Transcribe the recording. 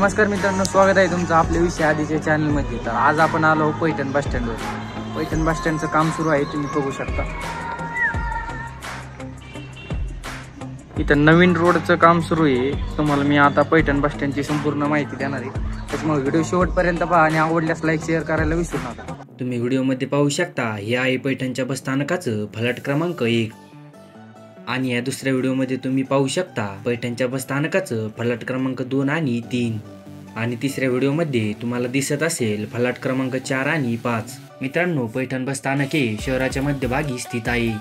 नमस्कार मित्रांनो, स्वागत आहे तुमचं आपल्या विषय आधीच्या चॅनलमध्ये। तर आज आपण आलो पैठण बस स्टँडवर। पैठण बस स्टँडचं काम सुरू आहे, तुम्ही बघू शकता। इथं नवीन रोडचं काम सुरू आहे। तुम्हाला मी आता पैठण बस स्टँडची संपूर्ण माहिती देणार आहे, त्याच्यामुळे व्हिडिओ शेवटपर्यंत पहा आणि आवडल्यास लाईक शेअर करायला विसरू नका। तुम्ही व्हिडिओमध्ये पाहू शकता, हे आहे पैठणच्या बस स्थानकाचं फलाट क्रमांक 1 आणि या दुसऱ्या व्हिडिओमध्ये तुम्ही पाहू शकता पैठणच्या बस स्थानकाचं फलाट क्रमांक 2 आणि 3 आणि तिसऱ्या व्हिडिओमध्ये तुम्हाला दिसत असेल फलाट क्रमांक 4 आणि 5। मित्रांनो, पैठण बस स्थानक हे शहराच्या मध्यभागी स्थित आहे